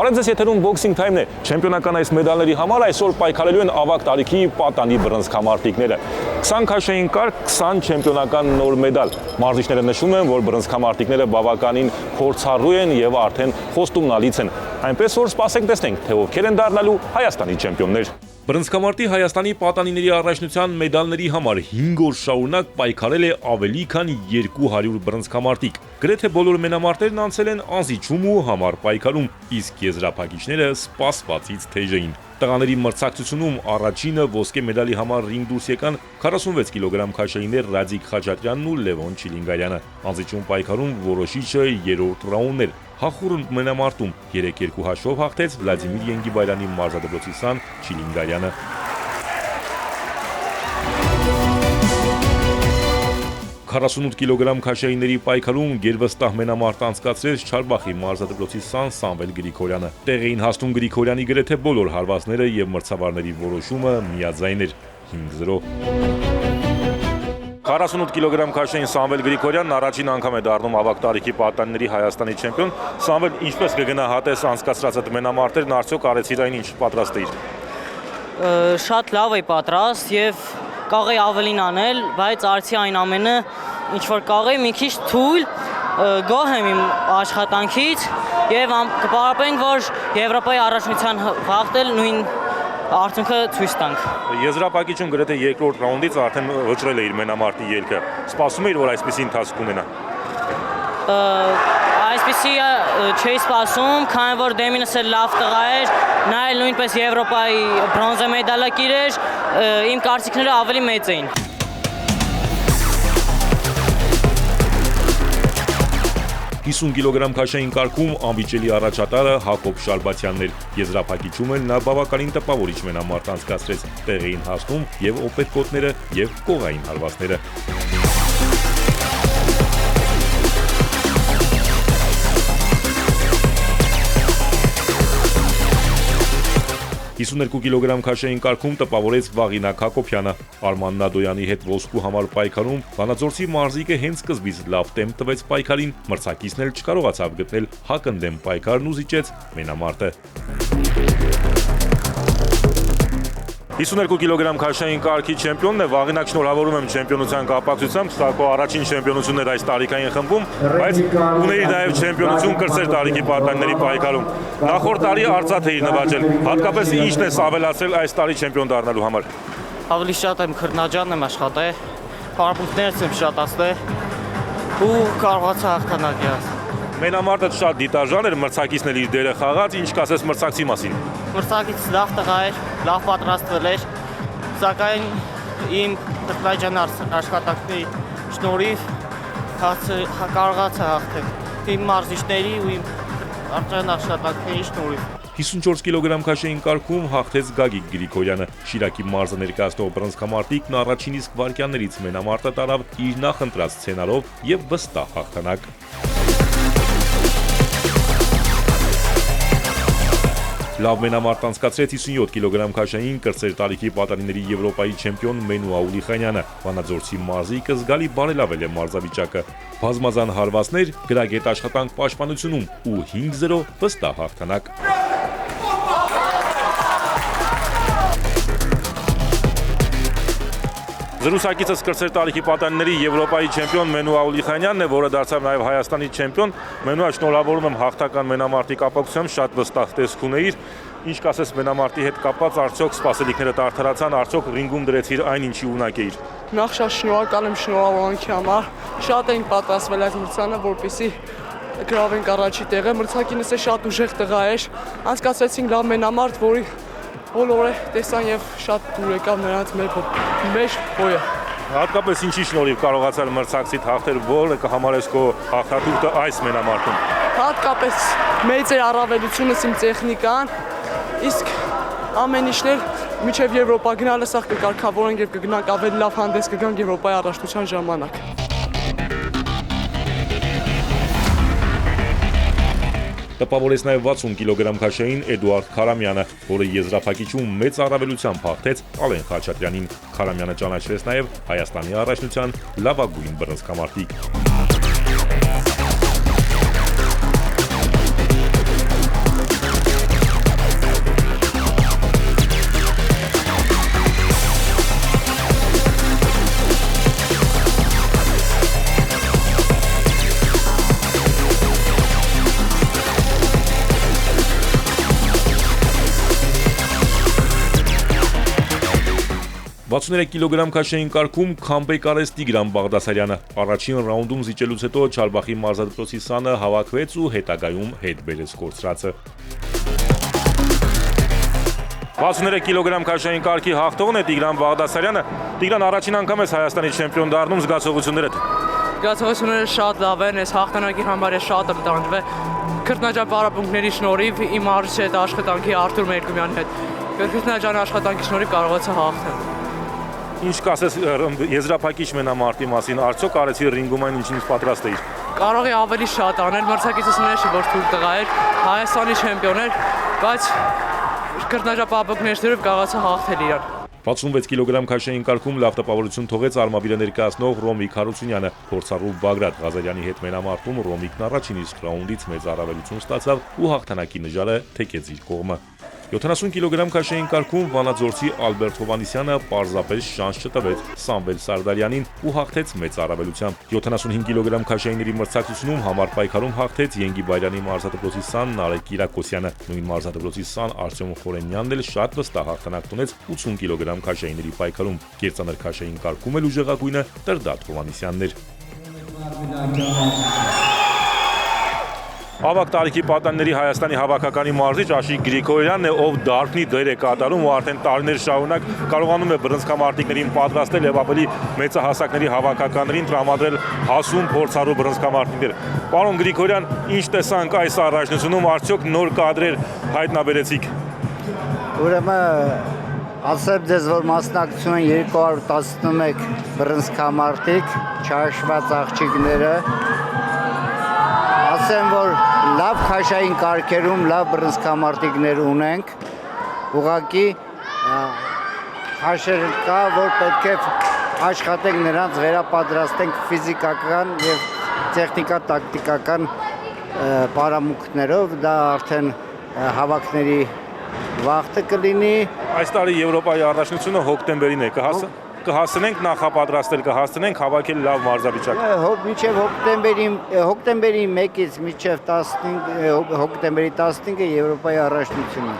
Բարենձեզ եթերում Boxing Time-ն է։ Չեմպիոնական այս մեդալների համար այսօր պայքարելու են ավագ տարիքի պատանի բռնցքամարտիկները։ 20 քաշային կարգ, 20 չեմպիոնական նոր մեդալ։ Մարզիչները նշում են, որ բռնցքամարտիկները բավականին փորձառու են եւ արդեն խոստումնալից են։ Այնպես որ սպասենք տեսնենք, թե ովքեր են դառնալու Հայաստանի չեմպիոններ։ Բռնցքամարտի Հայաստանի պատանիների առաջնության մեդալների համար 5 օր շարունակ պայքարել է ավելի քան 200 բռնցքամարտիկ։ Գրեթե բոլոր մենամարտերն անցել են անզիջում ու համառ պայքարում, իսկ եզրափակիչները սպասվածից թեժ էին։ Տղաների մրցակցությունում առաջինը ոսկե մեդալի համար ռինգ դուրս եկան 46 կիլոգրամ քաշայիններ Ռադիկ Խաչատրյանն ու Լևոն Չիլինգարյանը։ Անզիջում պայքարում որոշիչը երրորդ ռաունդն էր։ Հախուռն մենամարտում 3-2 հաշվով հաղթեց Վլադիմիր Ենգիբարյանի մարզադպրոցի սան Չիլինգարյանը։ 48 կիլոգրամ քաշայինների պայքարում գերվստահ մենամարտ անցկացրեց Չարբախի մարզադպրոցի սան Սամվել Գրիգորյանը։ Տեղ էին հասնում Գրիգորյանի գրեթե բոլոր հարվածները եւ մրցավարների որոշումը միաձայն էր 5-0։ 48 կիլոգրամ քաշային Սամվել Գրիգորյանն առաջին անգամ է դառնում ավագ տարիքի պատանիների Հայաստանի չեմպիոն։ Սամվել, ինչպես կգնահատես անցկացրած այդ մենամարտերն, արդյոք արեցիր այն, ինչ պատրաստ էիր։ Շատ լավ էի պատրաստ եւ կարող էի ավելին անել, բայց արեցի այն ամենը, ինչ որ կարող էի մի քիչ թույլ գոհ եմ իմ աշխատանքից եւ կպարապենք, որ Եվրոպայի առաջնության հաղթել նույն արդյունքը ցույց տանք։ Եզրափակիչում գրեթե երկրորդ ռաունդից արդեն վճռել է իր մենամարտի ելքը։ Սպասում էիր, որ այսպիսի ընթացք ունենա։ Այսպիսի չէի սպասում, քանի որ դեմինս էլ լավ տղա էր, նա էլ նույնպես Եվրոպայի բրոնզե մեդալակիր էր, իմ կարծիքները ավելի մեծ էին։ կիլոգրամ քաշային կարգում անվիճելի առաջատարը Հակոբ Շարբաթյանն էր։ Եզրափակիչում էլ նա բավականին տպավորիչ մենամարտ անցկացրեց։ Տեղ էին հասնում եւ օպերկոտները եւ կողային հարվածները։ 52 կիլոգրամ քաշային կարգում տպավորեց Վաղինակ Հակոբյանը։ Արման Նադոյանի հետ ոսկու համար պայքարում Վանաձորցի մարզիկը հենց սկզբից լավ տեմպ տվեց պայքարին, մրցակիցն էլ չկարողացավ գտնել հակընդդեմ պայքարն ու զիջեց մենամարտը։ 52 կիլոգրամ քաշային կարգի չեմպիոնն է, Վաղինակ, շնորհավորում եմ չեմպիոնության կապակցությամբ, սա քո առաջին չեմպիոնությունն էր այս տարիքային խմբում, բայց ուների նաև չեմպիոնություն կրտսեր տարիքի պատանիների պայքարում։ Նախորդ տարի արծաթ էիր նվաճել, հատկապես ինչն ես ավելացրել այս տարի չեմպիոն դառնալու համար։ Ավելի շատ եմ քրտնաջան եմ աշխատել, պարապմունքներս եմ շատացել ու կարողացա հաղթանակի հասնել։ Մենամարտը շատ դիտաժան էր, մրցակիցն էլ իր դերը խաղաց, ինչ կասես մրցակցի մասին։ Մրցակիցը լավ տղա էր, լավ պատրաստվել էր, սակայն իմ քրտնաջան աշխատանքների շնորհիվ կարողացա հաղթել։ Իմ մարզիչների ու իմ արտաքին աշխատանքների շնորհիվ։ 54 կիլոգրամ քաշային կարգում հաղթեց Գագիկ Գրիգորյանը։ Շիրակի մարզը ներկայացնող բռնցքամարտիկն առաջին իսկ վայրկյաններից մենամարտը տարավ իր նախընտրած սցենարով եւ վստահ հաղթանակ։ Լավ մենամարտ անցկացրեց 57 կիլոգրամ քաշային կրտսեր տարիքի պատանիների Եվրոպայի չեմպիոն Մենուա Ուլիխանյանը։ Վանաձորցի մարզիկը զգալի բարելավել է մարզավիճակը։ Բազմազան հարվածներ, գրագետ աշխատանք պաշտպանությունում ու 5-0 վստահ հաղթանակ։ Զրուցակիցս կրտսեր տարիքի պատանիների Եվրոպայի չեմպիոն Մենուա Ուլիխանյանն է, որը դարձավ նաև Հայաստանի չեմպիոն։ Մենուա, շնորհավորում եմ հաղթական մենամարտի կապակցությամբ, շատ վստահ տեսք ունեիր։ Ինչ կասես մենամարտի հետ կապված, արդյոք սպասելիքները արդարացան, արդյոք ռինգում դրեցիր այն, ինչի ունակ էիր։ Նախ շատ շնորհակալ եմ շնորհավորանքի համար։ Շատ էինք պատրաստվել այդ մրցանը, որպեսզի գրավենք առաջի տեղը։ Մրցակիցս է շատ ուժեղ տղա էր։ Անցկացրեցինք լավ մենամարտ, որի բոլորը տեսան եւ շատ դուր եկավ նրանց մեր բոյը։ Հատկապես ինչի շնորհիվ կարողացար մրցակցիդ հաղթել, որը կհամարես քո հաղթատուկը այս մենամարտում։ Հատկապես մեծ է առավելությունս իմ տեխնիկան, իսկ ամեն ինչն էլ մինչև Եվրոպա գնալը սա կկարգավորենք եւ կգնանք ավելի լավ հանդես կգանք Եվրոպայի առաջնության ժամանակ։ Տպավորեց նաև 60 կիլոգրամ քաշային Էդուարդ Քարամյանը, որը եզրափակիչում մեծ առավելությամբ հաղթեց Ալեն Խաչատրյանին։ Քարամյանը ճանաչվեց նաև Հայաստանի առաջնության լավագույն բռնցքամարտիկ։ 63 կիլոգրամ քաշային կարգում քամբեկ արեց Տիգրան Բաղդասարյանը։ Առաջին ռաունդում զիջելուց հետո Չարբախի մարզադպրոցի սանը հավաքվեց ու հետագայում հետ բերեց կորցրածը։ 63 կիլոգրամ քաշային կարգի հաղթողն է Տիգրան Բաղդասարյանը։ Տիգրան, առաջին անգամ ես Հայաստանի չեմպիոն դառնում, զգացողություններդ։ Զգացողությունները շատ լավ են, այս հաղթանակի համար է շատ եմ տանջվել։ Քրտնաջապարապմունքների շնորհիվ իմ արժի հետ աշխատանքի Արտուր Մերկումյանի հետ։ Քրտնաջան աշխատանքի շնորհիվ կարողացա հաղթել։ Ինչ կասես եզրափակիչ մենամարտի մասին, արդյոք արեցի ռինգում այն ինչին պատրաստ էիր։ Կարող է ավելի շատ անել, մրցակիցս նշի, որ թույլ տղա էր, Հայաստանի չեմպիոն էր, բայց քրտնաջապարապմունքների շնորհիվ կարողացա հաղթել իրան։ 66 կիլոգրամ քաշային կարգում լավ տպավորություն թողեց արմավիրը ներկայացնող Ռոմիկ Հարությունյանը։ Փորձառու Բագրատ Ղազարյանի հետ մենամարտում Ռոմիկն առաջին իսկ ռաունդից մեծ առավելություն ստացավ ու հաղթանակի նժարը թեքեց իր կողմը։ 70 կիլոգրամ քաշային կարգում վանաձորցի Ալբերտ Հովանիսյանը պարզապես շանս չտվեց Սամվել Սարդարյանին ու հաղթեց մեծ առավելությամբ։ 75 կիլոգրամ քաշայինների մրցակցությունում համար պայքարում հաղթեց Ենգի Բայրանի մարզադպրոցի սան Նարեկ Կիրակոսյանը։ Նույն մարզադպրոցի սան Արտյոմ Խորենյանն էլ շատ վստահ հաղթանակ տոնեց 80 կիլոգրամ քաշայինների պայքարում։ Կերծանր քաշային կարգում էլ ուժեղագույնը Տրդատ Հովանիսյանն էր։ Ավագ տարիքի պատանների Հայաստանի հավաքականի մարզիչ Աշիկ Գրիգորյանն է, ով դարբնի դեր է կատարում ու արդեն տարիներ շարունակ կարողանում է բռնցքամարտիկներին պատրաստել եւ ավելի մեծահասակների հավաքականներին տրամադրել հասուն փորձառու բռնցքամարտիկներ։ Պարոն Գրիգորյան, ինչ տեսանք այս առաջնությունում, արդյոք նոր կադրեր հայտնաբերեցիք։ Ուրեմն ասեմ ձեզ, որ մասնակցում են 211 բռնցքամարտիկ, չհաշված աղջիկները։ Ասեմ, որ լավ քաշային կարգերում լավ բռնցքամարտիկներ ունենք, ուղղակի քաշեր կա, որ պետք է աշխատենք նրանց վերապատրաստենք ֆիզիկական եւ տեխնիկա-տակտիկական պարամունքներով, դա արդեն հավաքների վաղտը կլինի։ Այս տարի Եվրոպայի առաջնությունը հոկտեմբերին է կհասցնենք նախապատրաստել, կհասցնենք հավաքել լավ մարզավիճակ։ Մինչև հոկտեմբերի 1-ից մինչև 15 հոկտեմբերի 15-ը Եվրոպայի առաջնությունն է։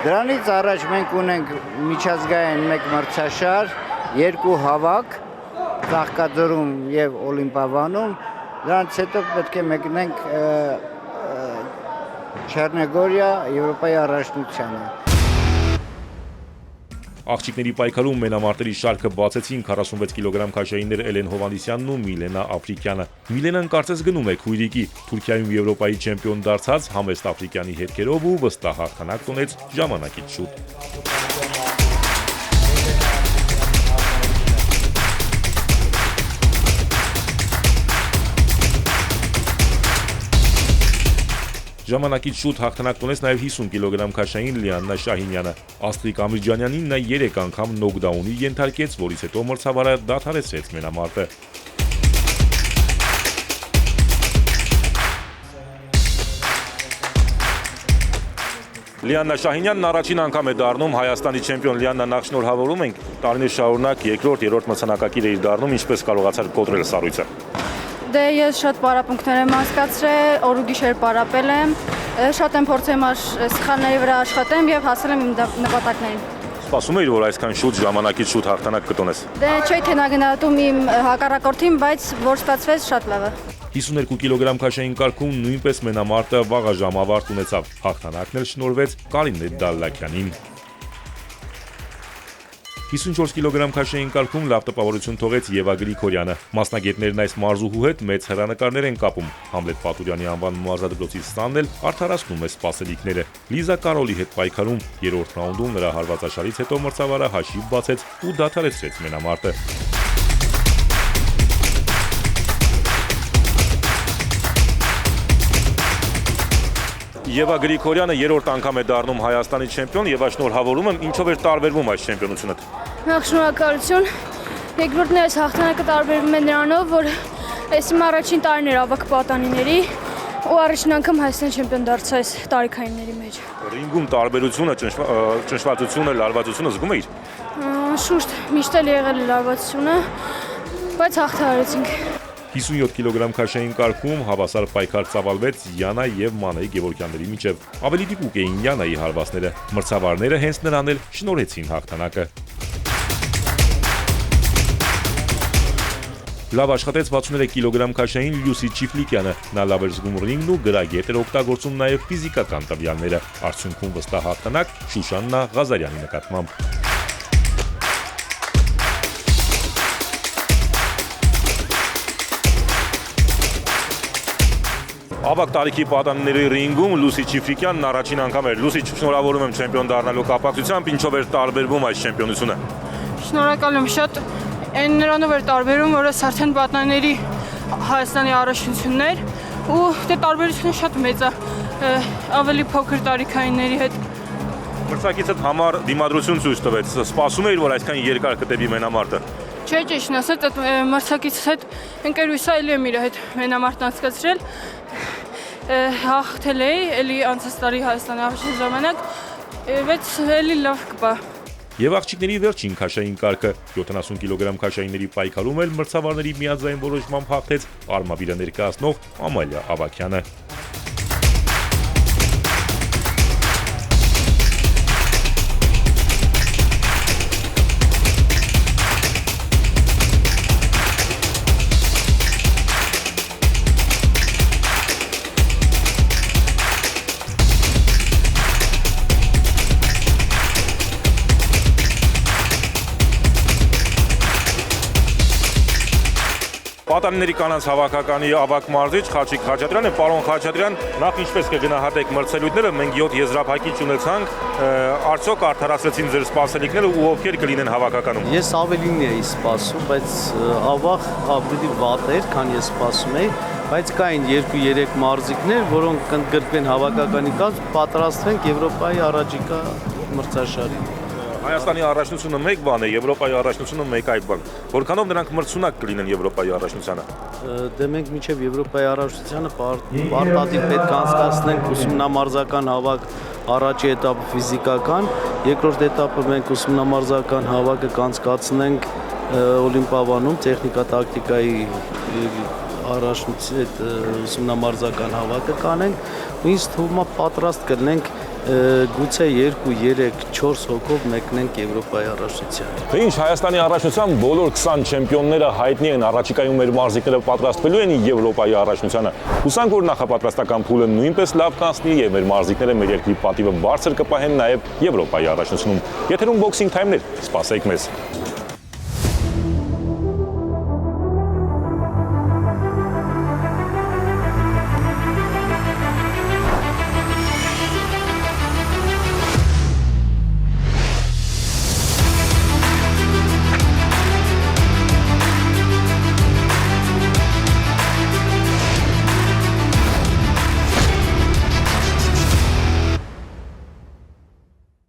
Դրանից առաջ մենք ունենք միջազգային մեկ մրցաշար, 2 հավաք, Ծաղկաձորում եւ Օլիմպիավանում։ Դրանից հետո պետք է մեկնենք Չեռնեգորիա Եվրոպայի առաջնությանը։ Աղջիկների պայքարում մենամարտերի շարքը բացեցին 46 կիլոգրամ քաշայիններ Էլեն Հովանիսյանն ու Միլենա Աֆրիկյանը։ Միլենան կարծես գնում է քույրիկի, Թուրքիայում Եվրոպայի չեմպիոն դարձած համեստ Աֆրիկյանի հետքերով ու վստահ հաղթանակ տոնեց ժամանակից շուտ։ Ժամանակից շուտ հաղթանակ տոնեց նաև 50 կիլոգրամ քաշային Լիաննա Շահինյանը։ Աստղիկ Ամիջանյանին նա 3 անգամ նոկդաունի ենթարկեց, որից հետո մրցավարը դադարեցրեց մենամարտը։ Լիաննա Շահինյանն առաջին անգամ է դառնում Հայաստանի չեմպիոն։ Լիաննա, նախ շնորհավորում ենք, տարիներ շարունակ երկրորդ մրցանակակիր էիր դառնում, ինչպես կարողացար կոտրել սառույցը։ Դե ես շատ պարապմունքներ եմ անցկացրել, օր ու գիշեր պարապել եմ, շատ եմ փորձել սխալների վրա աշխատեմ եւ հասել եմ իմ նպատակներին։ Սպասում էիր, որ այսքան շուտ ժամանակից շուտ հաղթանակ կտոնես։ Դե չէի թե նա գնահատում իմ հակառակորդին, բայց որ ստացվեց շատ լավ է։ 52 կիլոգրամ քաշային կարգում նույնպես մենամարտը վաղաժամ ավարտ ունեցավ։ Հաղթանակն էլ շնորհվեց Կարինե Դալլաքյանին։ 54 կիլոգրամ քաշային կարգում լավ տպավորություն թողեց Եվա Գրիգորյանը։ Մասնագետներն այս մարզուհու հետ մեծ հեռանկարներ են կապում։ Համլետ Պատուրյանի անվան մարզադպրոցի սանն էլ արդարացնում է սպասելիքները։ Լիզա Կարոլի հետ պայքարում 3-րդ ռաունդում նրա հարվածաշարից հետո մրցավարը հաշիվ բացեց ու դադարեցրեց մենամարտը։ Եվա Գրիգորյանը 3-րդ անգամ է դառնում Հայաստանի չեմպիոն եւ շնորհավորում եմ, ինչով էր տարբերվում այս չեմպիոնությունը։ Նախ շնորհակալություն։ Երկրորդն այս հաղթանակը տարբերվում է նրանով, որ այս իմ առաջին տարին էր ավագ պատանիների ու առաջին անգամ Հայաստանի չեմպիոն դարձա այս տարիքայինների մեջ։ Ռինգում տարբերությունը, ճնշվածությունը, լարվածությունը զգում էիր։ Շուտ միշտ էլ եղել է լարվածությունը, բայց հաղթահարեցինք։ 57 կիլոգրամ քաշային կարգում հավասար պայքար ծավալվեց Յանա եւ Մանեի Գևորգյանների միջև։ Ավելի դիպուկ էին Յանայի հարվածները։ Մրցավարները հենց նրան էլ շնորհեցին հաղթանակը։ Լավ աշխատեց 63 կիլոգրամ քաշային Լյուսի Չիֆլիկյանը, նա լավ էր զգում ռինգն ու գրագետ էր օգտագործում նաև ֆիզիկական տվյալները, արդյունքում վստահ հաղթանակ Շուշաննա Ղազարյանի նկատմամբ։ Ավագ տարիքի պատանիների ռինգում Լուսի Չիֆլիկյանն առաջին անգամ էր։ Լուսի, շնորհավորում եմ չեմպիոն դառնալու կապակցությամբ, ինչով էր տարբերվում այս չեմպիոնությունը։ Շնորհակալ եմ շատ, այն նրանով էր տարբերում, որ այս արդեն պատանիների Հայաստանի առաջնությունն էր ու դե տարբերությունը շատ մեծ է, ավելի փոքր տարիքայինների հետ։ Մրցակիցդ համար դիմադրություն ցույց տվեց, սպասում էիր, որ այսքան երկար կտևի մենամարտը։ Չէ, ճիշտն ասած, այդ մրցակիցս հետ ընկերուհիս էլ եմ իր հետ մենամարտն անցկացրել, հաղթել էի, էլի անցած տարի Հայաստանի առաջին ժամանակ, բայց էլի լավ կպա։ Եվ աղջիկների վերջին քաշային կարգը 70 կիլոգրամ քաշայինների պայքարում էլ մրցավարների միաձայն որոշմամբ հաղթեց Արմավիրը ներկայացնող Ամալիա Ավագյանը։ Պատանիների կանանց հավաքականի ավագ մարզիչ Խաչիկ Խաչատրյանը, պարոն Խաչատրյան, նախ ինչպես կգնահատեք մրցելույթները, մենք 7 եզրափակիչ ունեցանք, արդյոք արդարացրեցին ձեր սպասելիքները ու ովքեր կլինեն հավաքականում։ Ես ավելին էի սպասում, բայց ավաղ ավելի վատ էր, քան ես սպասում էի, բայց կային 2-3 մարզիկներ, որոնք կընդգրկվեն հավաքականի կազմ, պատրաստվենք Եվրոպայի առաջիկա մրցաշարին։ Հայաստանի առաջնությունը մեկ բան է, Եվրոպայի առաջնությունը մեկ այլ բան։ Որքանով նրանք մրցունակ կլինեն Եվրոպայի առաջնությանը։ Դե մենք մինչև Եվրոպայի առաջնությանը պարտադիր պետք է անցկացնենք ուսումնամարզական հավաք, առաջի էտապը ֆիզիկական, երկրորդ էտապը մենք ուսումնամարզական հավաքը կանցկացնենք Օլիմպիադանում տեխնիկա-տակտիկայի առաջնության հետ ուսումնամարզական հավաքը կանենք, ու ինձ թվում է պատրաստ կլինենք գուցե 2-3-4 հոգով մեկնենք Եվրոպայի առաջնության։ Թե ինչ Հայաստանի առաջնության բոլոր 20 չեմպիոնները հայտնի են, առաջիկայում մեր մարզիկները պատրաստվելու են Եվրոպայի առաջնությանը։ Հուսանք, որ նախապատրաստական փուլը նույնպես լավ կանցնի եւ մեր մարզիկները մեր երկրի պատիվը բարձր կպահեն նաեւ Եվրոպայի առաջնությունում։ Եթերում բոքսինգ թայմներ, սպասեք մեզ։